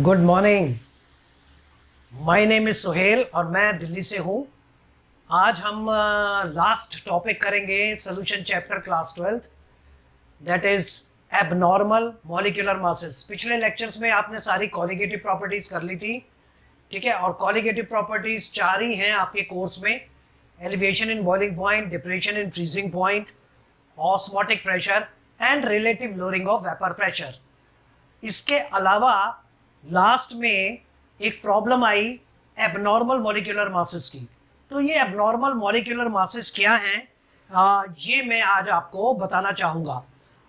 Good morning. My name is Suhel और मैं दिल्ली से हूँ। आज हम लास्ट टॉपिक करेंगे solution chapter class 12th, that is abnormal molecular masses. पिछले लेक्चर्स में आपने सारी कॉलिगेटिव प्रॉपर्टीज कर ली थी, ठीक है। और कॉलिगेटिव प्रॉपर्टीज चार ही हैं आपके कोर्स में: elevation in boiling point, depression in freezing point, osmotic pressure and relative lowering of vapour pressure. इसके अलावा लास्ट में एक प्रॉब्लम आई एबनॉर्मल मॉलिक्यूलर मासेस की। तो ये एबनॉर्मल मॉलिक्यूलर मासेस क्या हैं, ये मैं आज आपको बताना चाहूँगा।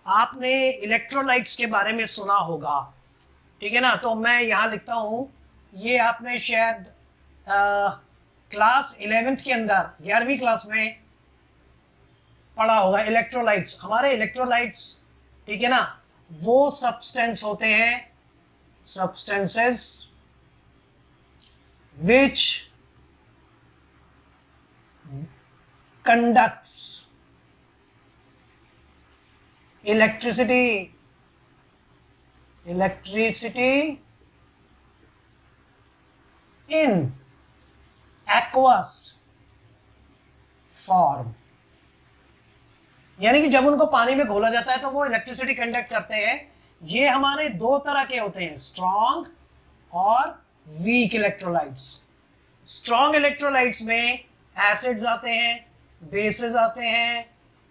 आपने इलेक्ट्रोलाइट्स के बारे में सुना होगा, ठीक है ना। तो मैं यहाँ लिखता हूँ, ये आपने शायद क्लास 11th के अंदर 11वीं क्लास में पढ़ा होगा। इलेक्ट्रोलाइट्स, हमारे इलेक्ट्रोलाइट्स, ठीक है ना, वो सब्सटेंस होते हैं, substances which conducts electricity in aqueous form। यानी कि जब उनको पानी में घोला जाता है तो वो इलेक्ट्रिसिटी कंडक्ट करते हैं। ये हमारे दो तरह के होते हैं, स्ट्रॉन्ग और वीक इलेक्ट्रोलाइट्स। स्ट्रॉन्ग इलेक्ट्रोलाइट्स में एसिड्स आते हैं, बेसेस आते हैं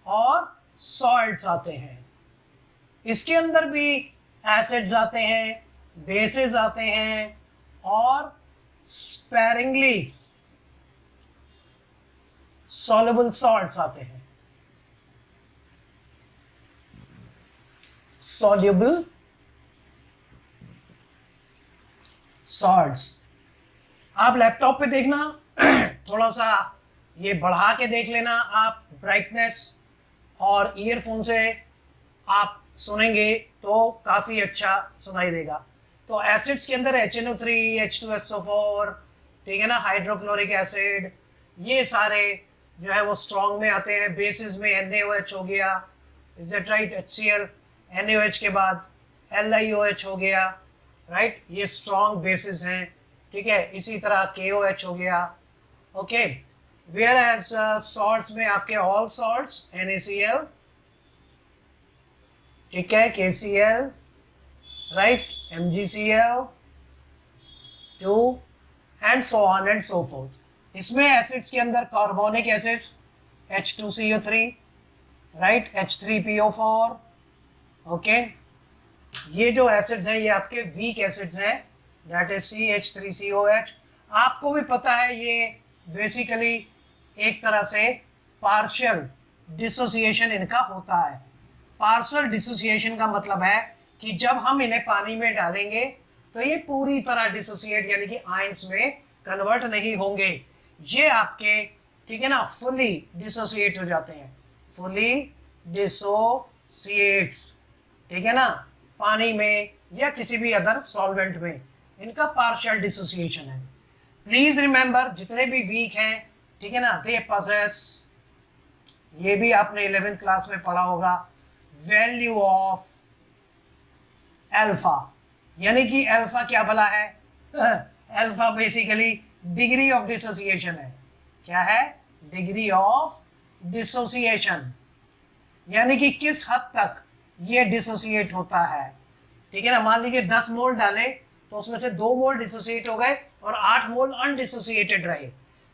और सॉल्ट्स आते हैं। इसके अंदर भी एसिड्स आते हैं, बेसेस आते हैं और स्पेरिंगली सॉल्युबल सॉल्ट्स आते हैं। सॉल्युबल सॉल्ट्स आप लैपटॉप पे देखना, थोड़ा सा ये बढ़ा के देख लेना आप ब्राइटनेस, और ईयरफोन से आप सुनेंगे तो काफ़ी अच्छा सुनाई देगा। तो एसिड्स के अंदर HNO3, H2SO4, ठीक है ना, हाइड्रोक्लोरिक एसिड, ये सारे जो है वो स्ट्रॉन्ग में आते हैं। बेसिस में NaOH हो गया, is that right, HCl, NaOH के बाद LiOH हो गया, राइट, ये स्ट्रॉन्ग बेसिस हैं, ठीक है। इसी तरह KOH हो गया, ओके। वेयर एज सॉल्ट्स में आपके ऑल सॉल्ट्स, NaCl, ठीक है, KCl, right, MgCl, 2 and so on and so fourth. इसमें एसिड्स के अंदर carbonic acids H2CO3, right, H3PO4, okay. ये जो एसिड्स हैं ये आपके वीक एसिड्स हैं, दैट इज CH3COH। आपको भी पता है ये बेसिकली एक तरह से पार्शियल डिसोसिएशन इनका होता है। पार्शियल डिसोसिएशन का मतलब है कि जब हम इन्हें पानी में डालेंगे तो ये पूरी तरह डिसोसिएट यानी कि आयंस में कन्वर्ट नहीं होंगे। ये आपके, ठीक है ना, फुली डिसोसिएट हो जाते हैं, फुली डिसोसिएट्स, ठीक है ना, पानी में या किसी भी अदर सॉल्वेंट में इनका पार्शियल डिसोसिएशन है। प्लीज रिमेंबर, जितने भी वीक हैं, ठीक है ना, दे पॉसेस, ये भी आपने 11th क्लास में पढ़ा होगा, वैल्यू ऑफ अल्फा। यानी कि अल्फा क्या भला है? Alpha basically degree of dissociation है। क्या है? डिग्री ऑफ डिसोसिएशन, यानी कि किस हद तक ये डिसोसिएट होता है, ठीक है ना। मान लीजिए 10 मोल डाले तो उसमें से 2 मोल डिसोसिएट हो गए और 8 मोल अनडिसोसिएटेड रहे।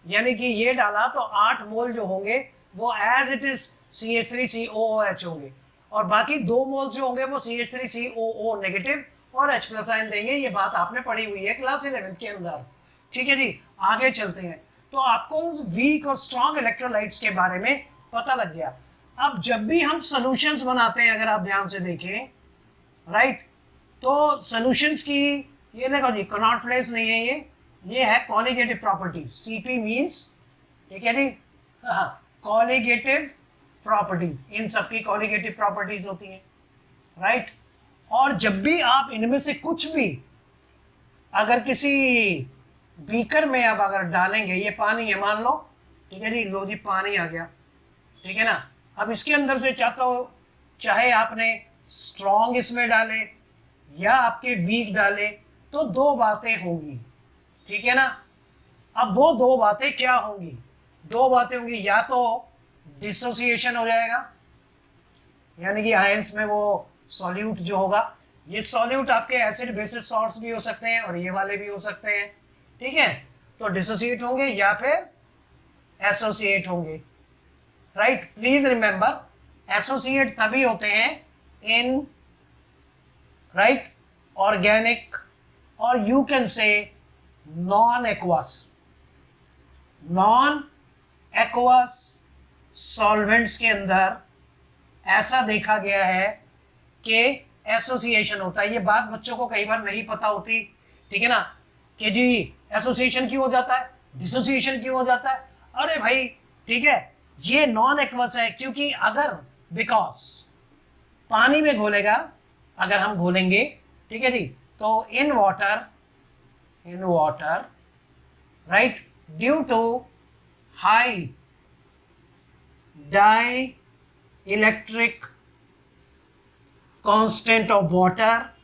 यानी कि ये डाला तो 8 मोल जो होंगे वो एज इट इज CH3COOH होंगे, और बाकी 2 मोल जो होंगे वो CH3COO नेगेटिव और H प्लस आयन देंगे। ये बात आपने पढ़ी हुई है क्लास 11th के अंदर, ठीक है जी। आगे चलते हैं। तो आपको उस वीक और स्ट्रॉन्ग इलेक्ट्रोलाइट्स के बारे में पता लग गया। अब जब भी हम सॉल्यूशंस बनाते हैं, अगर आप ध्यान से देखें, राइट, तो सॉल्यूशंस की ये देखो जी, कनॉट प्लेस नहीं है, ये है कॉलिगेटिव प्रॉपर्टीज, CP मींस, ठीक है जी, कॉलिगेटिव प्रॉपर्टीज, इन सब की कॉलिगेटिव प्रॉपर्टीज होती हैं, राइट। और जब भी आप इनमें से कुछ भी अगर किसी बीकर में आप अगर डालेंगे, ये पानी है मान लो, ठीक है जी, लो जी पानी आ गया, ठीक है ना। अब इसके अंदर से चाहे आपने स्ट्रॉन्ग इसमें डाले या आपके वीक डाले, तो दो बातें होंगी, ठीक है ना। अब वो दो बातें क्या होंगी? दो बातें होंगी, या तो डिसोसिएशन हो जाएगा, यानी कि आयंस में वो सॉल्यूट जो होगा, ये सॉल्यूट आपके एसिड बेसिस सॉल्ट्स भी हो सकते हैं और ये वाले भी हो सकते हैं, ठीक है। तो डिसोसिएट होंगे या फिर एसोसिएट होंगे, राइट। प्लीज रिमेंबर एसोसिएट तभी होते हैं इन राइट ऑर्गेनिक और you can say non aqueous solvents के अंदर ऐसा देखा गया है कि एसोसिएशन होता है। ये बात बच्चों को कई बार नहीं पता होती, ठीक है ना, कि जी एसोसिएशन क्यों हो जाता है, डिसोसिएशन क्यों हो जाता है। अरे भाई ठीक है, ये नॉन एक्वस है क्योंकि अगर बिकॉज पानी में घोलेगा, अगर हम घोलेंगे, ठीक है जी, तो in water right due to high dielectric constant of water,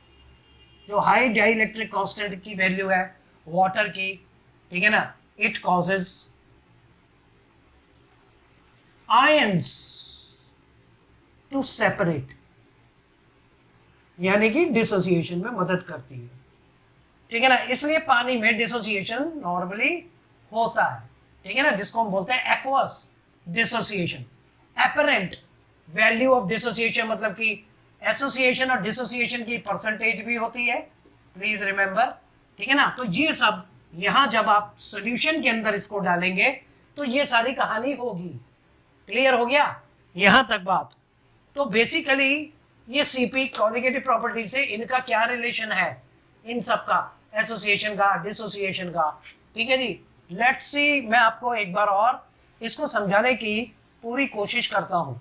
जो हाई डाई इलेक्ट्रिक कांस्टेंट की वैल्यू है वाटर की, ठीक है ना, it causes ions to separate, यानी कि डिसोसिएशन में मदद करती है, ठीक है ना। इसलिए पानी में डिसोसिएशन नॉर्मली होता है, ठीक है ना, जिसको हम बोलते हैं aqueous dissociation. Apparent value of dissociation मतलब कि एसोसिएशन और डिसोसिएशन की परसेंटेज भी होती है, प्लीज रिमेंबर, ठीक है ना। तो ये सब यहां जब आप सॉल्यूशन के अंदर इसको डालेंगे तो ये सारी कहानी होगी। क्लियर हो गया यहां तक बात? तो बेसिकली ये सीपी कॉलिगेटिव प्रॉपर्टी से इनका क्या रिलेशन है, इन सब का, एसोसिएशन का, डिसोसिएशन का, ठीक है जी। लेट्स सी, मैं आपको एक बार और इसको समझाने की पूरी कोशिश करता हूं।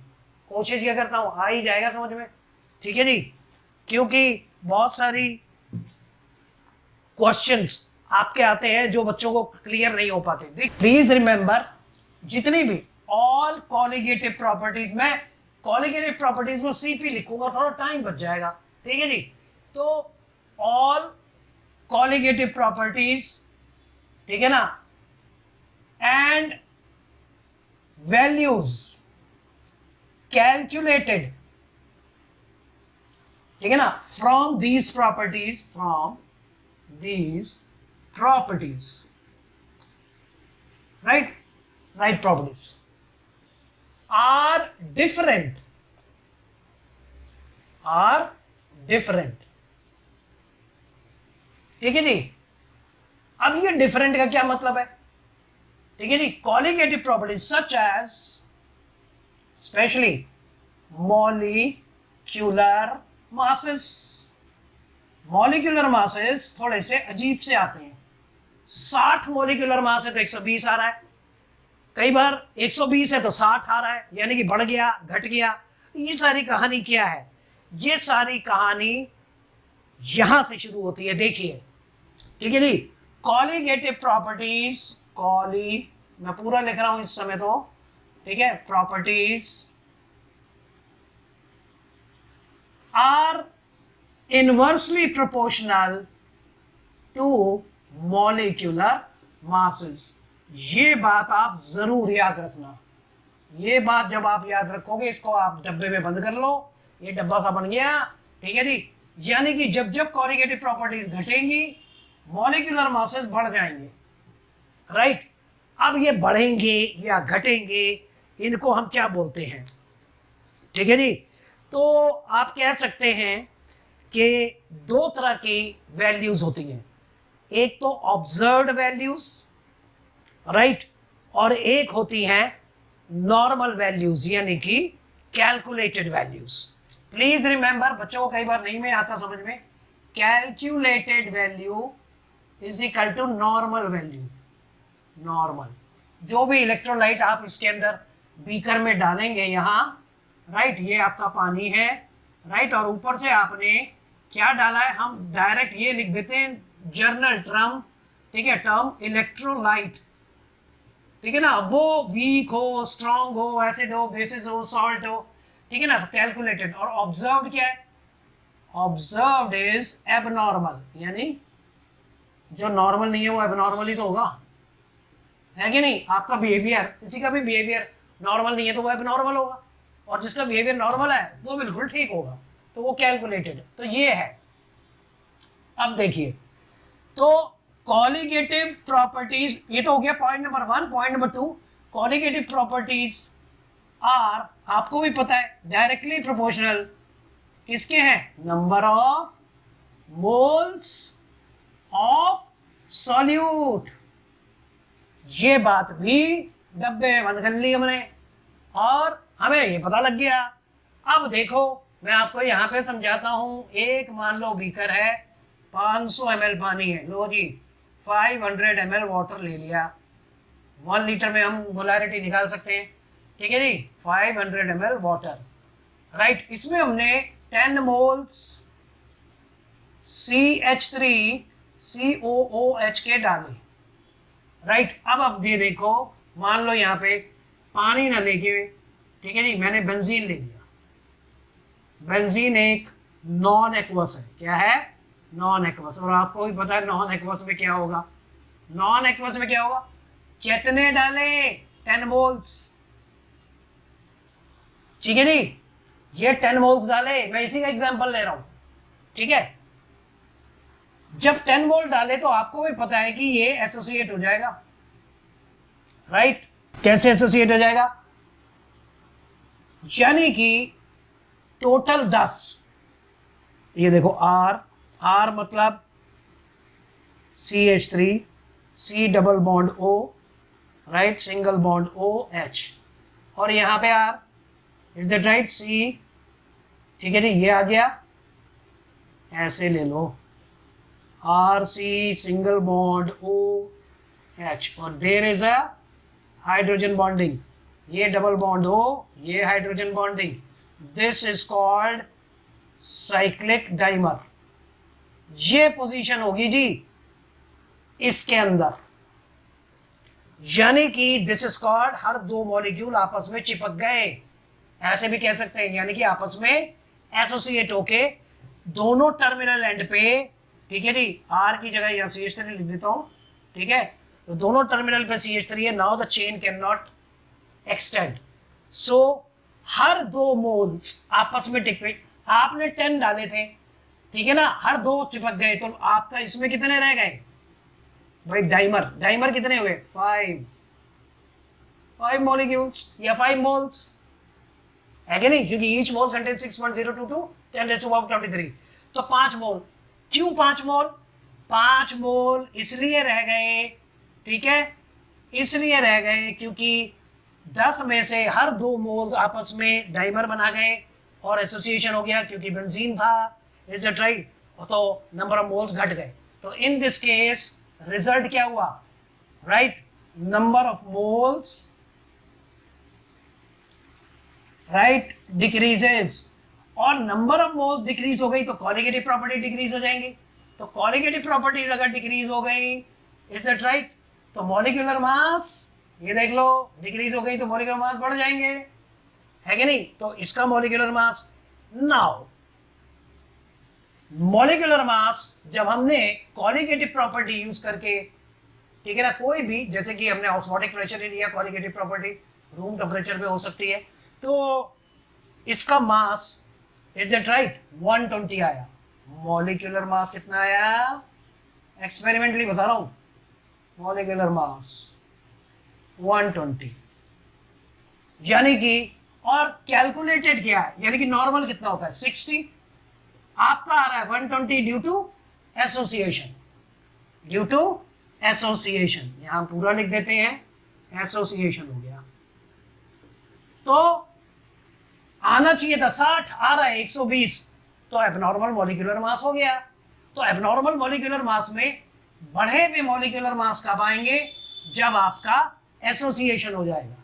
कोशिश क्या करता हूं, आ ही जाएगा समझ में, ठीक है जी, क्योंकि बहुत सारी क्वेश्चंस आपके आते हैं जो बच्चों को क्लियर नहीं हो पाते। प्लीज रिमेंबर, जितनी भी ऑल कॉलिगेटिव प्रॉपर्टीज, मैं कॉलिगेटिव प्रॉपर्टीज को सीपी लिखूंगा, थोड़ा टाइम बच जाएगा, ठीक है जी। तो ऑल कॉलिगेटिव प्रॉपर्टीज, ठीक है ना, एंड वैल्यूज कैलकुलेटेड, ठीक है ना, from these properties right properties are different, ठीक है जी। अब ये डिफरेंट का क्या मतलब है, ठीक है जी। Colligative properties such as specially molecular masses, molecular masses थोड़े से अजीब से आते हैं। 60 मॉलिक्यूलर मास है तो 120 आ रहा है, कई बार 120 है तो 60 आ रहा है, यानी कि बढ़ गया घट गया। ये सारी कहानी क्या है, ये सारी कहानी यहां से शुरू होती है, देखिए, ठीक है जी। कॉलिगेटिव प्रॉपर्टीज, मैं पूरा लिख रहा हूं इस समय तो, ठीक है, properties are inversely proportional to molecular masses. ये बात आप जरूर याद रखना, ये बात जब आप याद रखोगे, इसको आप डब्बे में बंद कर लो, ये डब्बा सा बन गया, ठीक है जी। यानी कि जब जब कॉलिगेटिव प्रॉपर्टीज घटेंगी मॉलिक्यूलर मासेस बढ़ जाएंगे, राइट। अब ये बढ़ेंगे या घटेंगे, इनको हम क्या बोलते हैं, ठीक है जी। तो आप कह सकते हैं कि दो तरह की वैल्यूज होती हैं, एक तो ऑब्जर्व्ड वैल्यूज, राइट, और एक होती हैं नॉर्मल वैल्यूज, यानी कि कैलकुलेटेड वैल्यूज। प्लीज रिमेंबर, बच्चों को कई बार नहीं में आता समझ में, calculated value is equal to normal value. Normal, जो भी इलेक्ट्रोलाइट आप इसके अंदर बीकर में डालेंगे यहाँ, राइट, ये आपका पानी है, राइट, और ऊपर से आपने क्या डाला है, हम डायरेक्ट ये लिख देते हैं जर्नल टर्म, ठीक है, टर्म इलेक्ट्रोलाइट, ठीक है ना। वो वीक हो, स्ट्रॉन्ग हो, एसिड हो, बेसिस हो, सॉल्ट हो, ठीक है ना, कैलकुलेटेड। और ऑब्जर्व्ड क्या है, ऑब्जर्व्ड इज एबनॉर्मल, यानी जो नॉर्मल नहीं है वो एबनॉर्मल ही तो होगा, है कि नहीं? आपका बिहेवियर, किसी का भी बिहेवियर नॉर्मल नहीं है तो वो एबनॉर्मल होगा, और जिसका बिहेवियर नॉर्मल है वो बिल्कुल ठीक होगा, तो वो कैलकुलेटेड। तो ये है। अब देखिए, तो कॉलिगेटिव प्रॉपर्टीज, ये तो हो गया point number 1। Point number 2, colligative properties are, आपको भी पता है, डायरेक्टली प्रोपोर्शनल किसके हैं? Number of moles of solute. ये बात भी डब्बे में बंद कर ली हमने, और हमें ये पता लग गया। अब देखो, मैं आपको यहाँ पे समझाता हूँ। एक मान लो बीकर है, 500 ml पानी है, लो जी 500 ml वाटर ले लिया। 1 लीटर में हम मोलारिटी निकाल सकते हैं, ठीक है जी। 500 ml वाटर, राइट। इसमें हमने 10 मोल्स CH3COOH के डाले, राइट। अब ये देखो, मान लो यहाँ पे पानी ना लेके, ठीक है जी, मैंने बेंजीन ले लिया। बेंजीन एक नॉन एक्वस है। क्या है? Non aqueous. और आपको भी पता है नॉन एक्वस में क्या होगा। नॉन एक्वस में क्या होगा? कितने डाले? 10 मोल्स, ठीक है जी। ये 10 मोल्स डाले, मैं इसी का एग्जांपल ले रहा हूं, ठीक है। जब 10 मोल डाले तो आपको भी पता है कि ये एसोसिएट हो जाएगा, राइट। कैसे एसोसिएट हो जाएगा? यानी कि टोटल 10, ये देखो R मतलब CH3, C double bond O, right, single bond OH, और यहां पे R, is that right? C, ठीक है जी। ये आ गया, ऐसे ले लो, RC सिंगल बॉन्ड OH, और there is a hydrogen bonding, ये डबल बॉन्ड O, ये hydrogen bonding. This is called cyclic dimer. ये पोजीशन होगी जी इसके अंदर, यानी कि दिस इज कॉल्ड, हर 2 मॉलिक्यूल आपस में चिपक गए, ऐसे भी कह सकते हैं, यानी कि आपस में एसोसिएट होके दोनों टर्मिनल एंड पे, ठीक है जी। R की जगह यहाँ CH3 लिख देता हूं, ठीक है। तो दोनों टर्मिनल पे CH3 है। Now the chain can not extend, so her 2 moles आपस में टिक, आपने 10 डाले थे, ठीक है ना, हर 2 चिपक गए, तो आपका इसमें कितने रह गए भाई? डाइमर कितने हुए? 5 मॉलिक्यूल्स या 5 मोल्स, है कि नहीं? क्योंकि ईच मोल कंटेन 6.022 10⁻23, तो 5 मोल। क्यों 5 मोल? 5 मोल इसलिए रह गए, ठीक है, इसलिए रह गए क्योंकि 10 में से हर 2 मोल आपस में डाइमर बना गए और एसोसिएशन हो गया, क्योंकि बेंजीन था, इज इट राइट? तो नंबर ऑफ मोल्स घट गए। तो इन दिस केस रिजल्ट क्या हुआ? Right, number of moles, right, decreases. और नंबर ऑफ मोल्स डिक्रीज हो गई तो कॉलिगेटिव प्रॉपर्टी डिक्रीज हो जाएंगी। तो कॉलिगेटिव प्रॉपर्टीज अगर डिक्रीज हो गई, इज दैट राइट? तो मॉलिक्यूलर मास, ये देख लो, डिक्रीज हो गई तो मॉलिक्यूलर मास बढ़ जाएंगे, है कि नहीं? तो इसका molecular mass, now molecular mass जब हमने कॉलिगेटिव प्रॉपर्टी यूज करके, ठीक है ना, कोई भी, जैसे कि हमने ऑस्मोटिक प्रेशर ही लिया, कॉलिगेटिव प्रॉपर्टी रूम टेम्परेचर पे हो सकती है, तो इसका मास, इज दैट राइट, 120 आया। मॉलिक्यूलर मास कितना आया? एक्सपेरिमेंटली बता रहा हूं, मॉलिक्यूलर मास 120, यानी कि, और कैलकुलेटेड क्या है, यानी कि नॉर्मल कितना होता है? 60, आपका आ रहा है 120 due to association, due to association, यहां पूरा लिख देते हैं, एसोसिएशन हो गया। तो आना चाहिए था 60, आ रहा है 120, तो एबनॉर्मल मॉलिक्यूलर मास हो गया। तो एबनॉर्मल मॉलिक्यूलर मास में बढ़े हुए मॉलिक्यूलर मास कब आएंगे? जब आपका एसोसिएशन हो जाएगा।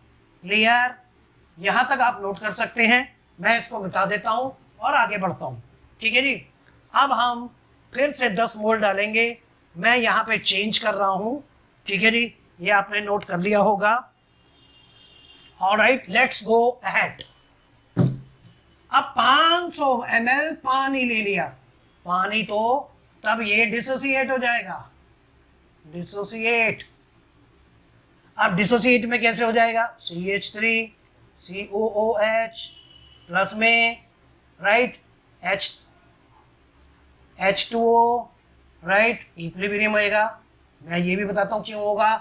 क्लियर? यहां तक आप नोट कर सकते हैं। मैं इसको मिटा देता हूं और आगे बढ़ता हूं, ठीक है जी। अब हम फिर से 10 मोल डालेंगे, मैं यहां पे चेंज कर रहा हूं, ठीक है जी, ये आपने नोट कर लिया होगा। Alright, let's go ahead. अब 500 ml पानी ले लिया, पानी तो तब ये डिसोसिएट हो जाएगा, डिसोसिएट। अब डिसोसिएट में कैसे हो जाएगा, CH3 COOH प्लस में राइट H2O राइट, इक्विलिब्रियम होएगा। मैं ये भी बताता हूँ क्यों होगा,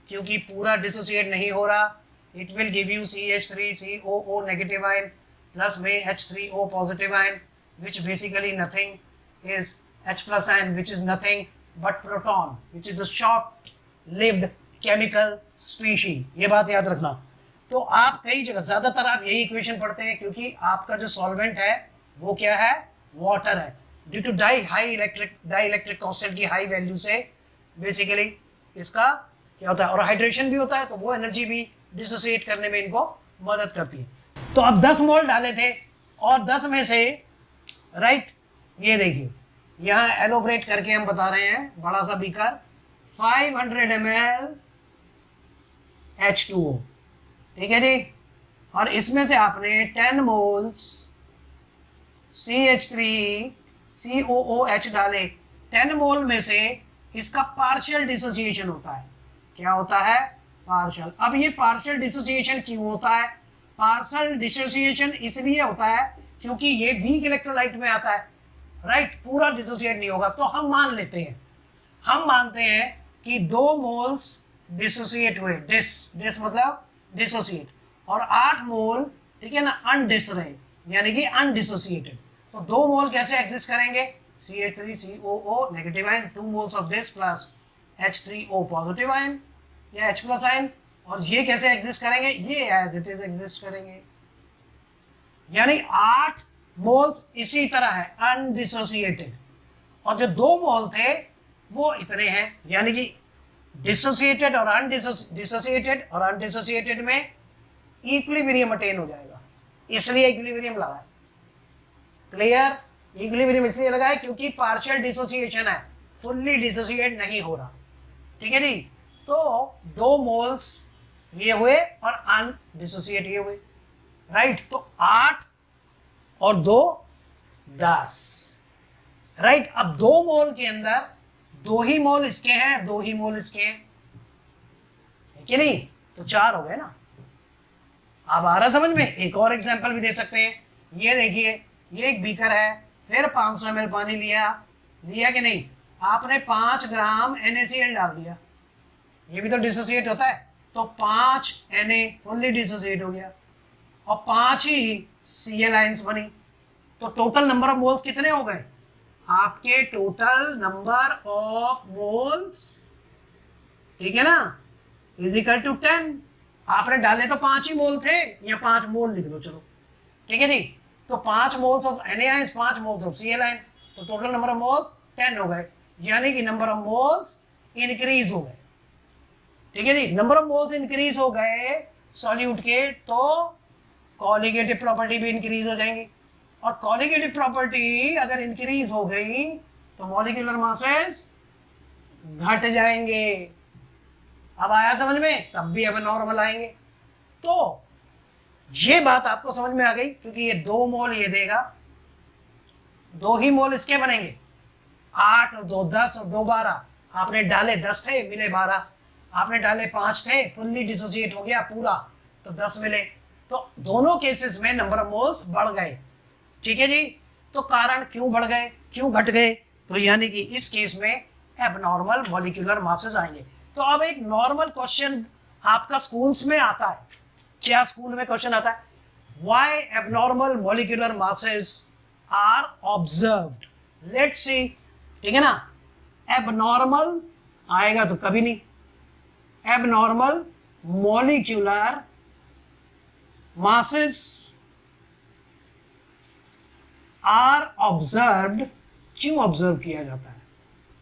क्योंकि पूरा डिसोसिएट नहीं हो रहा। It will give you CH3 COO negative ion plus में H3O positive ion, which basically nothing is H plus ion, which is nothing but proton, which is a short lived chemical species. ये बात याद रखना। तो आप कई जगह ज्यादातर आप यही इक्वेशन पढ़ते हैं, क्योंकि आपका जो सॉल्वेंट है वो क्या है, वाटर है। Due to dielectric constant की हाई वैल्यू से बेसिकली इसका क्या होता है, और हाइड्रेशन भी होता है, तो वो एनर्जी भी डिसोसिएट करने में इनको मदद करती है। तो अब 10 मोल डाले थे और 10 में से राइट, ये देखिए यहाँ एलोबरेट करके हम बता रहे हैं, बड़ा सा बीकर 500 ml H2O, ठीक है जी। और इसमें से आपने 10 मोल्स CH3 COOH डाले। 10 मोल में से इसका पार्शियल डिसोसिएशन होता है। क्या होता है, पार्शियल। अब ये पार्शियल डिसोसिएशन क्यों होता है, पार्शियल डिसोसिएशन इसलिए होता है क्योंकि ये वीक इलेक्ट्रोलाइट में आता है राइट, पूरा डिसोसिएट नहीं होगा। तो हम मान लेते हैं, हम मानते हैं कि 2 मोल्स डिसोसिएट हुए, डिस मतलब डिसोसिएट, और 8 मोल ठीक है ना अनडिस रहे, यानी कि अनडिसोसिएटेड। तो 2 मोल कैसे एग्जिस्ट करेंगे, CH3 COO negative ion, 2 moles of this plus H3O positive ion या H प्लस आयन, और ये कैसे एग्जिस्ट करेंगे, ये एज इट इज एग्जिस्ट करेंगे। यानी 8 मोल्स इसी तरह है अनडिसोसिएटेड, और जो 2 मोल थे वो इतने हैं, यानी कि डिसोसिएटेड और अनडिसोसिएटेड में इक्विलिब्रियम अटेन हो जाएगा, इसलिए इक्विलिब्रियम लगा है। क्लियर, इक्विलिब्रियम इसलिए लगा है क्योंकि पार्शियल डिसोसिएशन है, फुल्ली डिसोसिएट नहीं हो रहा, ठीक है जी। तो 2 मोल्स ये हुए और अनडिसोसिएट ये हुए राइट। तो 8 और 2 10 राइट। अब 2 मोल के अंदर 2 ही मोल इसके हैं, 2 ही मोल इसके हैं, है कि नहीं, तो 4 हो गए ना। अब आ रहा समझ में, एक और एग्जांपल भी दे सकते हैं। ये देखिए, ये एक बीकर है, फिर 500 ml पानी लिया कि नहीं, आपने 5 ग्राम NaCl डाल दिया, ये भी तो डिसोसिएट होता है, तो 5 Na फुल्ली डिसोसिएट हो गया और 5 ही Cl आयंस बनी। तो टोटल नंबर ऑफ मोल्स कितने हो गए, आपके टोटल नंबर ऑफ मोल्स, ठीक है ना, इज इक्वल टू 10। आपने डाले तो 5 ही मोल थे, या 5 मोल लिख दो चलो, ठीक है जी। तो 5 moles of Na ions, 5 moles of Cl ion, तो टोटल नंबर ऑफ मोल्स 10 हो गए, यानी कि नंबर ऑफ मोल्स इंक्रीज हो गए, ठीक है जी। नंबर ऑफ मोल्स इंक्रीज हो गए सॉल्यूट के, तो कॉलिगेटिव प्रॉपर्टी भी इंक्रीज हो जाएंगी, और कॉलिगेटिव प्रॉपर्टी अगर इंक्रीज हो गई तो मॉलिक्यूलर मासेस घट जाएंगे। अब आया समझ में, तब भी अब नॉर्मल आएंगे। तो ये बात आपको समझ में आ गई, क्योंकि ये 2 मोल ये देगा, 2 ही मोल इसके बनेंगे, 8 और 2 10 और 2 12। आपने डाले 10 थे, मिले 12, आपने डाले 5 थे, फुल्ली डिसोसिएट हो गया पूरा, तो 10 मिले। तो दोनों केसेस में नंबर ऑफ मोल्स बढ़ गए, ठीक है जी। तो कारण क्यों बढ़ गए, क्यों घट गए, तो यानी कि इस केस में एबनॉर्मल मॉलिक्यूलर मासेस आएंगे। तो अब एक नॉर्मल क्वेश्चन आपका स्कूल्स में आता है, क्या स्कूल में क्वेश्चन आता है, why abnormal molecular masses are observed, let's see, ठीक है ना। एबनॉर्मल आएगा तो कभी नहीं, abnormal molecular masses are observed, क्यों ऑब्जर्व किया जाता है,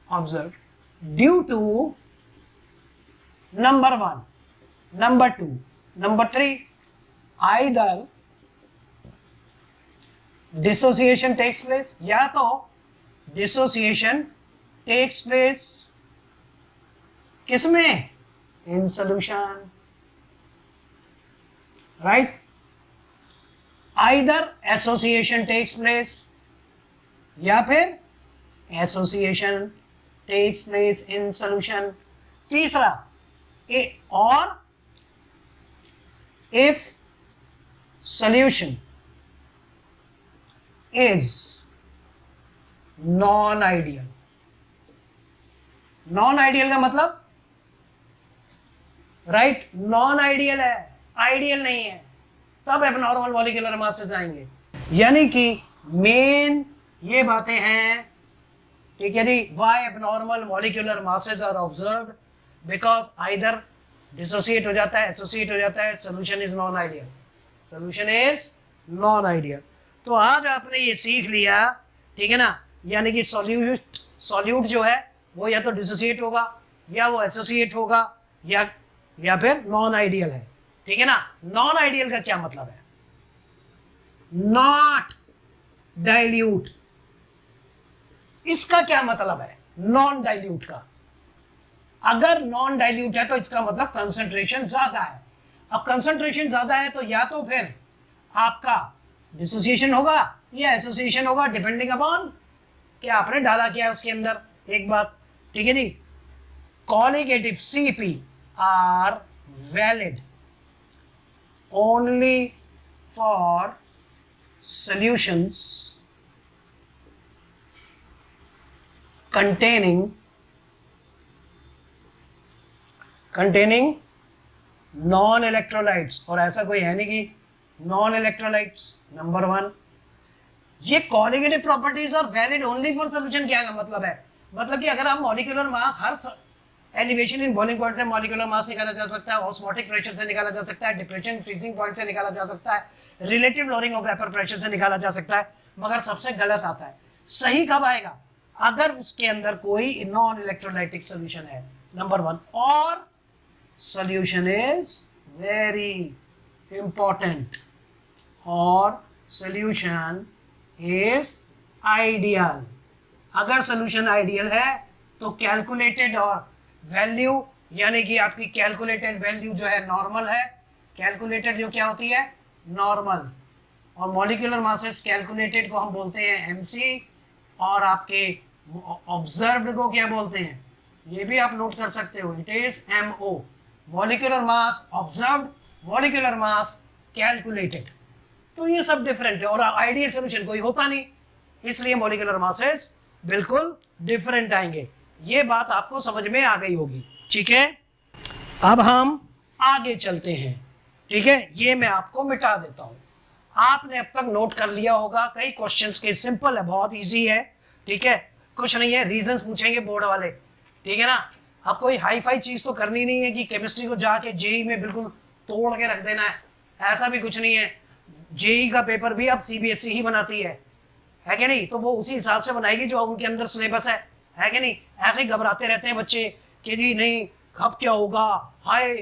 observe due to number 1, number 2, number 3, either dissociation takes place, या तो डिसोसिएशन टेक्स प्लेस किसमें, in solution right, either association takes place, या फिर association takes place in solution, तीसरा और if solution is non ideal, non ideal का मतलब right, non ideal है, आइडियल नहीं है, तब एबनॉर्मल मॉलिक्यूलर मासेस आएंगे। यानी कि मेन ये बातें हैं, ठीक है जी, why abnormal molecular masses are observed, because either dissociate हो जाता है, एसोसिएट हो जाता है, solution is non ideal, solution is non ideal. तो आज आपने ये सीख लिया, ठीक है ना, यानी कि सॉल्यूट जो है वो या तो डिसोसिएट होगा, या वो एसोसिएट होगा, या फिर नॉन आइडियल है, ठीक है ना। नॉन आइडियल का क्या मतलब है? नॉट डाइल्यूट, इसका क्या मतलब है नॉन डाइल्यूट का? अगर नॉन डाइल्यूट है तो इसका मतलब कंसंट्रेशन ज्यादा है। अब कंसंट्रेशन ज्यादा है तो या तो फिर आपका डिसोसिएशन होगा या एसोसिएशन होगा, डिपेंडिंग अपॉन क्या आपने डाला क्या है उसके अंदर। एक बात, ठीक है जी, colligative CP are valid only for solutions containing non electrolytes, और ऐसा कोई है नहीं कि नॉन इलेक्ट्रोलाइट्स। नंबर 1, ये colligative properties are valid only for solution, क्या का मतलब है? मतलब कि अगर आप मॉलिक्यूलर मास, हर एलिवेशन इन बॉइलिंग पॉइंट से मॉलिक्यूलर मास निकाला जा सकता है, ऑस्मोटिक प्रेशर से निकाला जा सकता है, डिप्रेशन फ्रीजिंग पॉइंट से निकाला जा सकता है, relative lowering of vapour pressure से निकाला जा सकता है, मगर सबसे गलत आता है। सही कब आएगा? अगर उसके अंदर कोई नॉन इलेक्ट्रोलाइटिक सोल्यूशन है, नंबर 1, और solution is very important, और solution is ideal। अगर solution ideal है तो कैलकुलेटेड और वैल्यू, यानी कि आपकी कैलकुलेटेड वैल्यू जो है नॉर्मल है, कैलकुलेटेड जो क्या होती है नॉर्मल, और मॉलिक्यूलर मासेस कैलकुलेटेड को हम बोलते हैं MC, और आपके ऑब्जर्व्ड को क्या बोलते हैं, ये भी आप नोट कर सकते हो, it is MO, molecular mass observed, molecular mass calculated. तो ये सब डिफरेंट है, और आइडियल सोल्यूशन कोई होता नहीं, इसलिए मॉलिक्यूलर मासेस बिल्कुल डिफरेंट आएंगे। ये बात आपको समझ में आ गई होगी, ठीक है। अब हम आगे चलते हैं, ठीक है, ये मैं आपको मिटा देता हूं। आपने अब तक नोट कर लिया होगा कई क्वेश्चंस के, सिंपल है, बहुत इजी है, ठीक है, कुछ नहीं है, रीजंस पूछेंगे बोर्ड वाले, ठीक है ना। अब कोई हाई फाई चीज तो करनी नहीं है कि केमिस्ट्री को जाके जेई में बिल्कुल तोड़ के रख देना है, ऐसा भी कुछ नहीं है। जेई का पेपर भी अब CBSE ही बनाती है कि नहीं, तो वो उसी हिसाब से बनाएगी जो उनके अंदर सिलेबस है कि नहीं। ऐसे ही घबराते रहते हैं बच्चे कि जी नहीं कब क्या होगा, हाय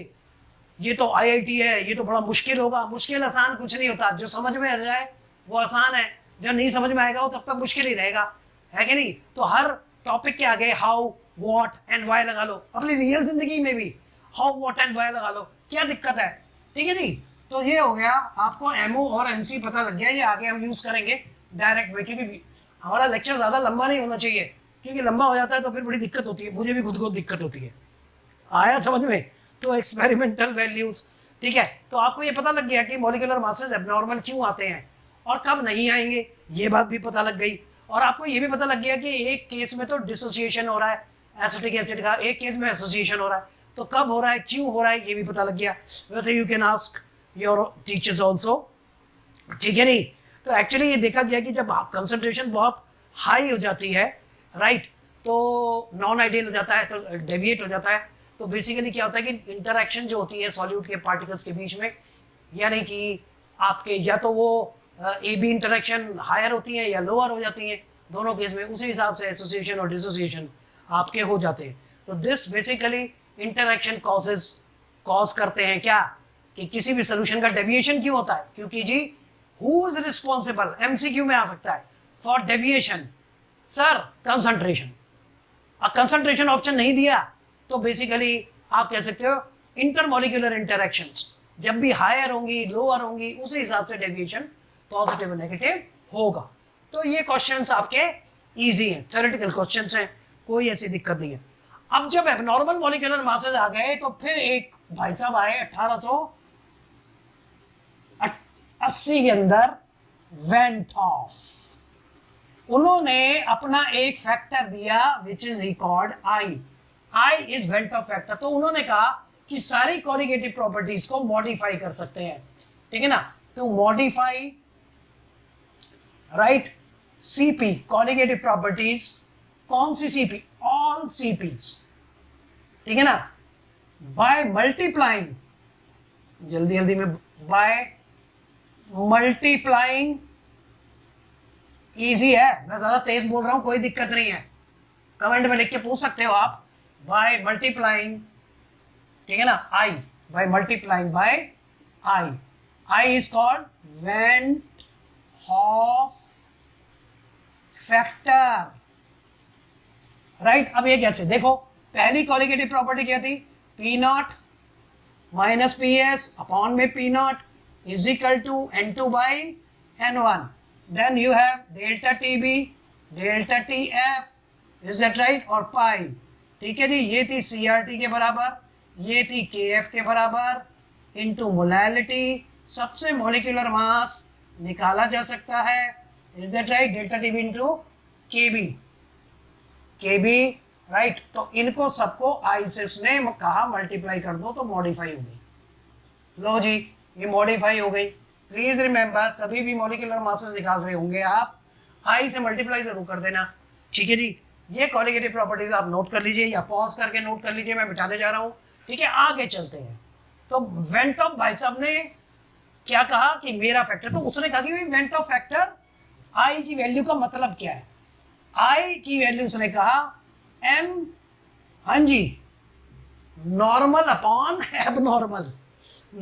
ये तो IIT है, ये तो बड़ा मुश्किल होगा। मुश्किल आसान कुछ नहीं होता, जो समझ में आ जाए वो आसान है, जो नहीं समझ में आएगा वो तब तक मुश्किल ही रहेगा, है कि नहीं। तो हर टॉपिक के आगे हाउ, व्हाट एंड वाई लगा लो, अपनी रियल जिंदगी में भी हाउ, व्हाट एंड वाई लगा लो, क्या दिक्कत है, ठीक है जी। तो ये हो गया, आपको MO और MC पता लग गया, ये आगे हम यूज करेंगे डायरेक्ट में, क्योंकि हमारा लेक्चर ज्यादा लंबा नहीं होना चाहिए, क्योंकि लंबा हो जाता है तो फिर बड़ी दिक्कत होती है, मुझे भी खुद को दिक्कत होती है। आया समझ में? तो एक्सपेरिमेंटल वैल्यूज, ठीक है, तो आपको ये पता लग गया कि मॉलिक्यूलर मासेस एब्नॉर्मल क्यों आते हैं और कब नहीं आएंगे, ये बात भी पता लग गई। और आपको ये भी पता लग गया कि एक केस में तो डिसोसिएशन हो रहा है एसिटिक एसिड का, एक केस में एसोसिएशन हो रहा है, तो कब हो रहा है, क्यों हो रहा है, ये भी पता लग गया। वैसे you can ask your teachers also, ठीक है नहीं। तो एक्चुअली ये देखा गया कि जब कंसंट्रेशन बहुत हाई हो जाती है, राइट, तो नॉन आइडियल हो जाता है, तो डेविएट हो जाता है। तो बेसिकली क्या होता है कि इंटरैक्शन जो होती है सॉल्यूट के पार्टिकल्स के बीच में, यानी कि आपके या तो वो AB इंटरैक्शन हायर होती है या लोअर हो जाती है, दोनों केस में उसी हिसाब से एसोसिएशन और डिसोसिएशन आपके हो जाते हैं। तो दिस बेसिकली इंटरैक्शन कॉज करते हैं क्या, कि किसी भी सोल्यूशन का डेविएशन क्यों होता है, क्योंकि जी हु इज रिस्पॉन्सिबल, MCQ में आ सकता है, फॉर डेविएशन, सर कंसंट्रेशन। अब कंसंट्रेशन ऑप्शन नहीं दिया तो बेसिकली आप कह सकते हो इंटरमॉलिक्यूलर इंटरैक्शंस जब भी हायर होंगी लोअर होंगी उसी हिसाब से डेविएशन पॉजिटिव नेगेटिव होगा। तो ये क्वेश्चंस आपके इजी हैं, थ्योरेटिकल क्वेश्चंस हैं, कोई ऐसी दिक्कत नहीं है। अब जब एबनॉर्मल मॉलिक्यूलर मासेस आ गए तो फिर एक भाई साहब आए 1880 के अंदर, वेंट ऑफ, उन्होंने अपना एक फैक्टर दिया which is record I, I is went of factor. तो उन्होंने कहा कि सारी कॉलिगेटिव प्रॉपर्टीज को मॉडिफाई कर सकते हैं, ठीक है ना, to modify, right, CP colligative properties, कौन सी सीपी, ऑल सीपीज, ठीक है ना, बाय मल्टीप्लाइंग, जल्दी जल्दी में, बाय मल्टीप्लाइंग, इजी है, मैं ज्यादा तेज बोल रहा हूं, कोई दिक्कत नहीं है, कमेंट में लिख के पूछ सकते हो आप, बाय मल्टीप्लाइंग, ठीक है ना, I, by multiplying by I, I is called van't of factor, right. अब ये कैसे, देखो पहली कॉलिगेटिव प्रॉपर्टी क्या थी, P naught minus P S upon में P naught is equal to N2 by N1, then you have delta T B, delta T F, is that right, और pi, ठीक है जी, ये थी CRT के बराबर, ये थी KF के बराबर, इनटू मोलैलिटी, सबसे मॉलिक्यूलर मास निकाला जा सकता है, is that right, delta T B into KB, KB, right. तो इनको सबको आई से उसने कहा मल्टीप्लाई कर दो तो मॉडिफाई हो गई, लो जी ये मॉडिफाई हो गई। प्लीज रिमेंबर, कभी भी मॉलिक्यूलर मासेस निकाल रहे होंगे आप, आई से मल्टीप्लाई जरूर कर देना, ठीक है जी। ये कॉलिगेटिव प्रॉपर्टीज आप नोट कर लीजिए या पॉज करके नोट कर लीजिए, मैं मिटाने जा रहा हूँ, ठीक है। आगे चलते हैं, तो वेंट ऑफ भाई साहब ने क्या कहा कि मेरा फैक्टर, तो उसने कहा कि वेंट ऑफ फैक्टर आई की वैल्यू का मतलब क्या है, आई की वैल्यू उसने कहा एम, हाँ जी, normal upon abnormal,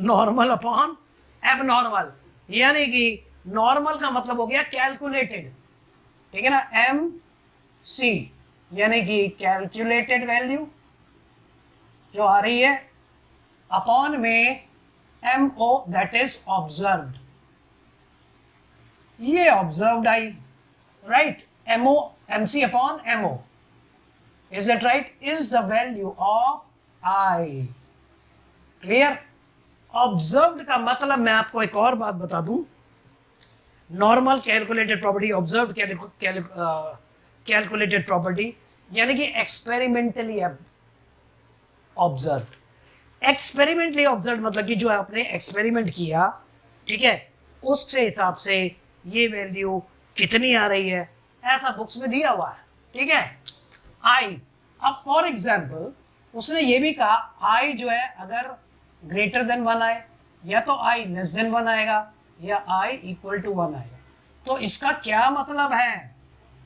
normal upon abnormal, यानी कि नॉर्मल का मतलब हो गया कैलकुलेटेड, ठीक है ना, एम सी यानी कि कैलकुलेटेड वैल्यू जो आ रही है, अपॉन में M O that is observed, ये observed I, right, M O, M C upon M O, is that right, is the value of I, clear. Observed का मतलब मैं आपको एक और बात बता दूं, normal calculated property, observed calculated property, यानी कि एक्सपेरिमेंटली ऑब्जर्व्ड, एक्सपेरिमेंटली ऑब्जर्व मतलब कि जो आपने एक्सपेरिमेंट किया, ठीक है, उसके हिसाब से ये वैल्यू कितनी आ रही है, ऐसा बुक्स में दिया हुआ है, ठीक है। आई, अब फॉर एग्जाम्पल उसने ये भी कहा आई जो है अगर ग्रेटर देन 1 आए, या तो आई लेस देन 1 आएगा, या आई इक्वल टू 1 आएगा। तो इसका क्या मतलब है,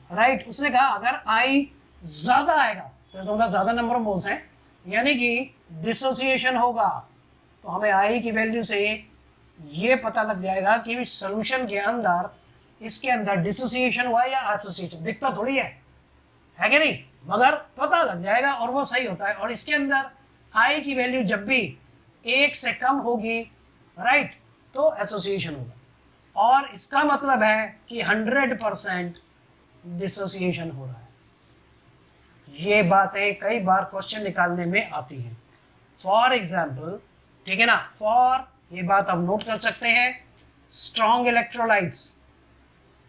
राइट, उसने कहा अगर आई ज्यादा आएगा तो ज्यादा नंबर ऑफ मोल्स हैं, यानी कि डिसोसिएशन होगा, तो हमें आई की वैल्यू से ये पता लग जाएगा कि सॉल्यूशन के अंदर, इसके अंदर डिसोसिएशन हुआ या एसोसिएशन, दिखता थोड़ी है कि नहीं, मगर पता लग जाएगा और वो सही होता है। और इसके अंदर आई की वैल्यू जब भी 1 से कम होगी, राइट, तो एसोसिएशन होगा, और इसका मतलब है कि 100% डिसोसिएशन हो रहा है। ये बातें कई बार क्वेश्चन निकालने में आती हैं, फॉर एग्जाम्पल, ठीक है ना, फॉर, ये बात आप नोट कर सकते हैं, स्ट्रॉन्ग इलेक्ट्रोलाइट्स,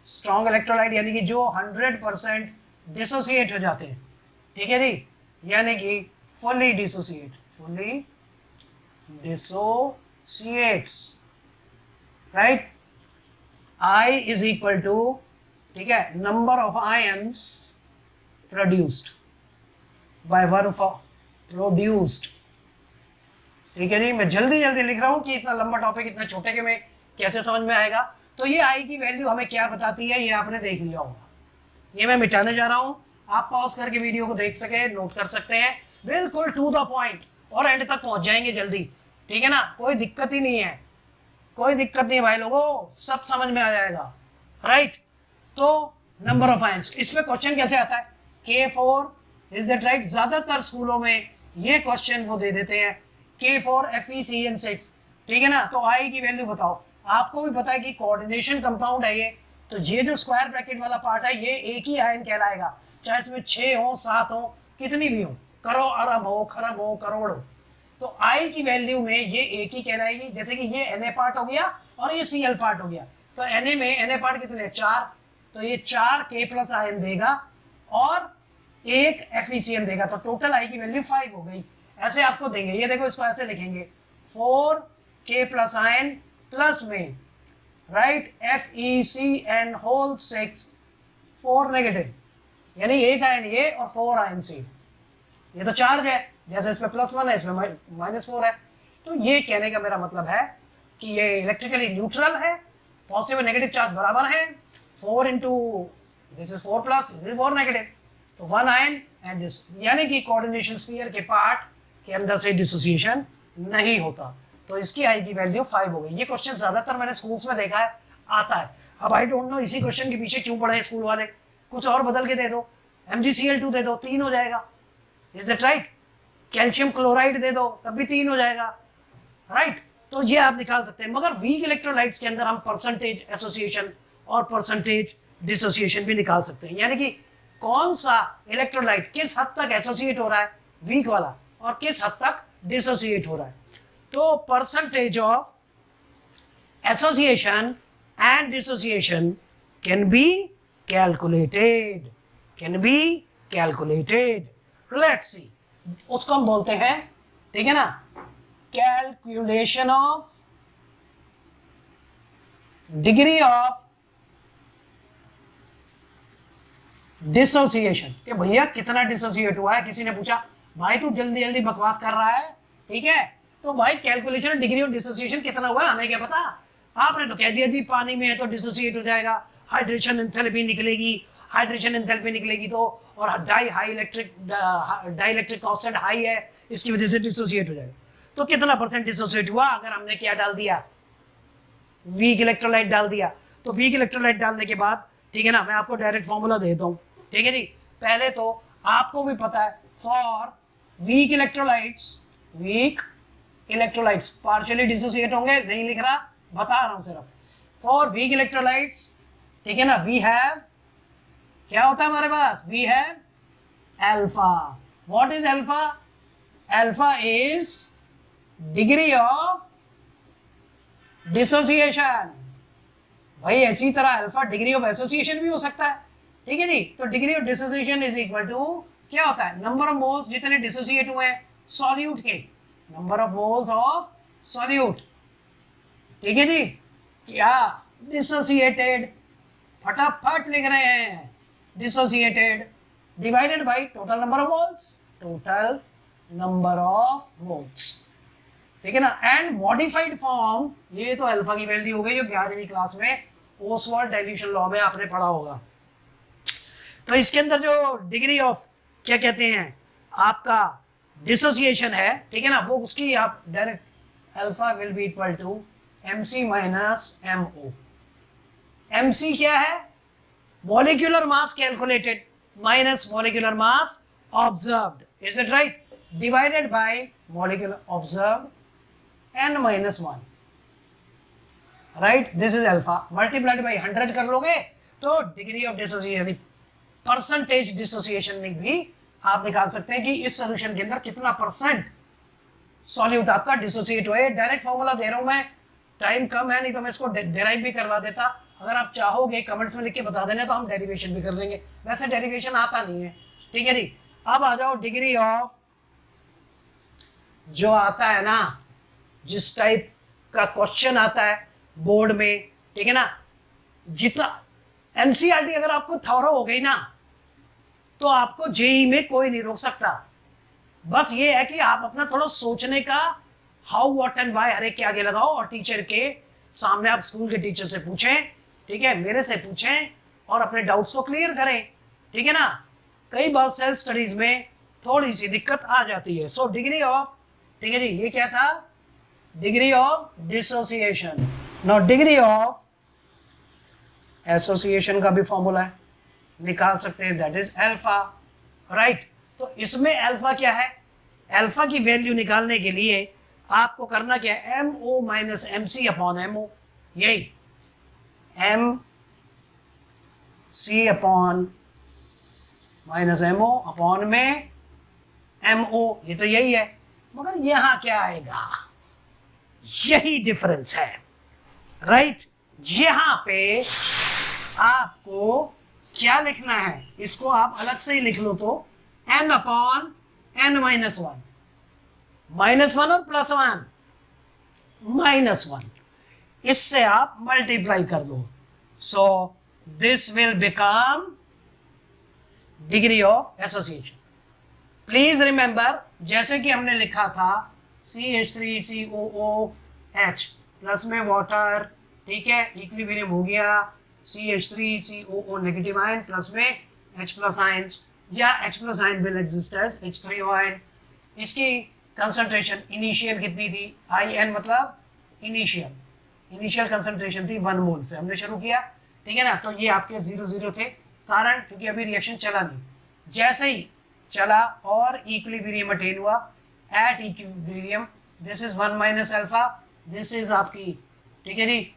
स्ट्रॉन्ग इलेक्ट्रोलाइट यानी कि जो 100% डिसोसिएट हो जाते हैं, ठीक है जी, यानी कि fully dissociate, fully dissociates, right, i is equal to, ठीक है, number of ions produced by work of produced, ठीक है जी। मैं जल्दी जल्दी लिख रहा हूं कि इतना लंबा टॉपिक इतना छोटे के में कैसे समझ में आएगा। तो ये आई की वैल्यू हमें क्या बताती है, ये आपने देख लिया होगा, ये मैं मिटाने जा रहा हूं, आप पॉज करके वीडियो को देख सके, नोट कर सकते हैं, बिल्कुल टू द पॉइंट, और एंड तक पहुंच जाएंगे जल्दी, ठीक है ना, कोई दिक्कत ही नहीं है, कोई दिक्कत नहीं है भाई लोगों, सब समझ में आ जाएगा, राइट। तो नंबर ऑफ आयंस, इसमें क्वेश्चन कैसे आता है, K4, इज दैट राइट, ज्यादातर स्कूलों में ये क्वेश्चन वो दे देते हैं K4 FeCN6, ठीक है ना। तो आई की वैल्यू बताओ, आपको भी पता है कि कोऑर्डिनेशन कंपाउंड है ये, तो ये जो स्क्वायर ब्रैकेट वाला पार्ट है ये एक ही आयन कहलाएगा, चाहे इसमें 6 हो 7 हो कितनी भी हो, करो अरब हो, खरब हो, करोड़ हो, तो आई की वैल्यू में ये एक ही कहलाएगी। जैसे कि ये Na पार्ट हो गया और ये Cl पार्ट हो गया, तो Na में Na पार्ट कितने 4, तो ये 4 K प्लस आयन देगा और एक FeCl देगा, तो टोटल आई की वैल्यू 5 हो गई। ऐसे आपको देंगे, ये देखो इसको ऐसे लिखेंगे 4 K प्लस आयन प्लस में राइट FeCN होल 6 4 नेगेटिव, यानी एक आयन ये और 4 आयन सी, ये तो चार्ज है, जैसे इसमें +1 है इसमें -4 है। तो ये कहने का मेरा मतलब है कि ये इलेक्ट्रिकली न्यूट्रल है, पॉजिटिव और नेगेटिव चार्ज बराबर है, 4 into this is 4 plus this is 4 negative, तो 1 आयन एंड दिस, यानी कि कोऑर्डिनेशन स्फीयर के पार्ट के अंदर से डिसोसिएशन नहीं होता। तो इसकी आई की वैल्यू 5 हो गई। ये क्वेश्चन ज्यादातर मैंने स्कूल्स में देखा है आता है। अब आई डोंट नो इसी क्वेश्चन के पीछे क्यों पड़े हैं स्कूल वाले, कुछ और बदल के दे दो, MgCl2 दे दो 3 हो जाएगा, is it right, calcium chloride दे दो तब भी 3 हो जाएगा, राइट। तो ये आप निकाल सकते हैं, मगर वीक इलेक्ट्रोलाइट्स के अंदर हम परसेंटेज एसोसिएशन और परसेंटेज डिसोसिएशन भी निकाल सकते हैं, यानी कि कौन सा इलेक्ट्रोलाइट किस हद तक एसोसिएट हो रहा है वीक वाला और किस हद तक डिसोसिएट हो रहा है। तो percentage of association and dissociation can be calculated, can be calculated. Let's see, उसको हम बोलते हैं, ठीक है ना, calculation of degree of dissociation, कि भैया कितना डिसोसिएट हुआ है। किसी ने पूछा भाई तू जल्दी जल्दी बकवास कर रहा है, ठीक है, तो भाई कैलकुलेशन डिग्री ऑफ डिसोसिएशन कितना हुआ हमें क्या पता। आपने तो कह दिया जी पानी में है तो डिसोसिएट हो जाएगा, हाइड्रेशन एंथैल्पी निकलेगी, हाइड्रेशन एंथैल्पी निकलेगी तो, और डाइलेक्ट्रिक कांस्टेंट हाई है, इसकी वजह से डिसोसिएट हो जाएगा। तो कितना परसेंट डिसोसिएट हुआ अगर हमने क्या डाल दिया, वीक इलेक्ट्रोलाइट डाल दिया। तो वीक इलेक्ट्रोलाइट डालने के बाद, ठीक है ना, मैं आपको डायरेक्ट फॉर्मूला देता हूँ, ठीक है जी। पहले तो आपको भी पता है for weak electrolytes partially dissociate होंगे, नहीं लिख रहा, बता रहा हूं सिर्फ। फॉर वीक इलेक्ट्रोलाइट्स, ठीक है ना, वी हैव, क्या होता है हमारे पास, we have alpha. What is alpha? Alpha is degree of dissociation. भाई ऐसी तरह अल्फा डिग्री ऑफ एसोसिएशन भी हो सकता है, ठीक है जी। तो degree of dissociation is equal to क्या होता है, नंबर ऑफ मोल्स जितने डिसोसिएट हुए हैं सॉल्यूट के, number of moles of solute, ठीक है जी। क्या डिसोसिएटेड, फटाफट लिख रहे हैं, dissociated divided by total number of moles, total number of moles, ठीक है ना। एंड मॉडिफाइड फॉर्म, ये तो अल्फा की वैल्यू हो गई जो 11वीं क्लास में ओसवाल्ड डाइल्यूशन लॉ में आपने पढ़ा होगा। तो इसके अंदर जो डिग्री ऑफ क्या कहते हैं आपका डिसोसिएशन है, ठीक है ना, वो उसकी आप direct alpha will be equal to MC minus MO। MC क्या है, molecular mass calculated minus molecular mass observed, is it right, divided by molecular observed n minus 1, right, this is alpha, multiplied by 100 कर लोगे तो degree of dissociation, percentage dissociation भी आप निकाल सकते हैं कि इस सॉल्यूशन के अंदर कितना परसेंट सॉल्यूट आपका डिसोसिएट हुआ है। डायरेक्ट फॉर्मूला दे रहा हूं मैं, टाइम कम है, नहीं तो मैं इसको डेराइव भी करवा देता। अगर आप चाहोगे कमेंट्स में लिख के बता देना तो हम डेरिवेशन भी कर देंगे, वैसे डेरिवेशन आता नहीं है, ठीक है जी। अब आ जाओ डिग्री ऑफ, जो आता है ना, जिस टाइप का क्वेश्चन आता है बोर्ड में, ठीक है ना, जितना एनसीईआरटी अगर आपको थॉरो हो गई ना तो आपको जेई में कोई नहीं रोक सकता। बस ये है कि आप अपना थोड़ा सोचने का हाउ व्हाट एंड व्हाई हर एक के आगे लगाओ और टीचर के सामने आप स्कूल के टीचर से पूछें, ठीक है, मेरे से पूछें और अपने डाउट्स को क्लियर करें, ठीक है ना। कई बार सेल्फ स्टडीज में थोड़ी सी दिक्कत आ जाती है। सो डिग्री ऑफ, ठीक है जी, ये क्या था, degree of dissociation. Now degree of association का भी फॉर्मूला है, निकाल सकते हैं, दैट इज अल्फा, राइट। तो इसमें अल्फा क्या है, अल्फा की वैल्यू निकालने के लिए आपको करना क्या है, MO minus MC upon MO, यही MC upon minus MO upon में MO, ये तो यही है, मगर यहां क्या आएगा, यही डिफरेंस है, राइट। यहां पे आपको क्या लिखना है, इसको आप अलग से ही लिख लो तो n upon n minus one, -1 और +1, -1, इससे आप मल्टीप्लाई कर दो। So this will become degree of association. Please remember, जैसे कि हमने लिखा था CH3COOH प्लस में वाटर, ठीक है, इक्विलिब्रियम हो गया, CH3COO नेगेटिव आयन प्लस में H प्लस आयंस, या H plus ion will exist as H3O ion. इसकी कंसंट्रेशन इनिशियल कितनी थी, IN मतलब इनिशियल कंसंट्रेशन थी 1 मोल से हमने शुरू किया, ठीक है ना। तो ये आपके 0 थे, कारण क्योंकि अभी रिएक्शन चला नहीं, जैसे ही चला और इक्विलिब्रियम अटेन हुआ, at equilibrium this is 1 minus alpha, this is आपकी, ठीक है जी,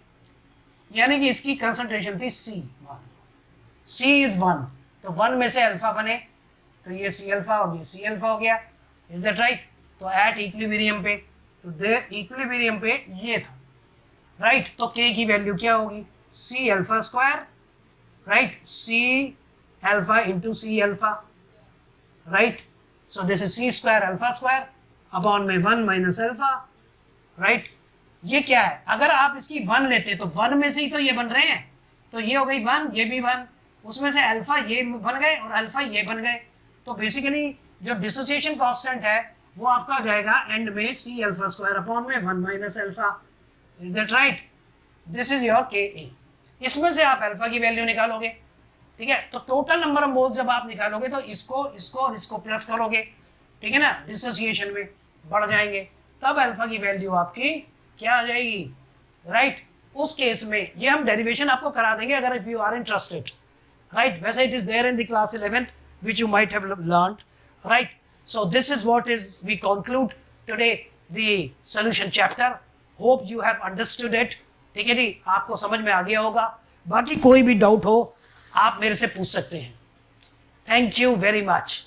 यानी कि इसकी कंसंट्रेशन थी C इज 1, तो 1 में से अल्फा बने तो ये C अल्फा और ये C अल्फा हो गया, इज दैट राइट। तो एट इक्विलिब्रियम पे, तो देयर इक्विलिब्रियम पे ये था, राइट। तो K की वैल्यू क्या होगी, C alpha square, right, C alpha into C alpha, right. So this is C square alpha square upon में 1 माइनस अल्फा, राइट। ये क्या है, अगर आप इसकी 1 लेते तो 1 में से ही तो ये बन रहे हैं, तो ये हो गई 1, ये भी 1, उसमें से अल्फा ये बन गए और अल्फा ये बन गए, तो बेसिकली जो डिसोसिएशन कांस्टेंट है वो आपका आ जाएगा एंड में C अल्फा स्क्वायर अपॉन में 1 minus alpha, is that right. This is your Ka। इसमें से आप अल्फा की वैल्यू निकालोगे, ठीक है, तो टोटल नंबर ऑफ मोल्स जब आप निकालोगे तो इसको और इसको प्लस करोगे, ठीक है ना, डिसोसिएशन में बढ़ जाएंगे, तब अल्फा की वैल्यू आपकी क्या आ जाएगी, राइट। उस केस में ये हम डेरिवेशन आपको करा देंगे अगर if you are interested, right. वैसे it is there in the class 11 which you might have learned, right? So this is what is we conclude today the solution chapter. Hope you have understood it, ठीक है जी, आपको समझ में आ गया होगा। बाकी कोई भी डाउट हो आप मेरे से पूछ सकते हैं। Thank you very much.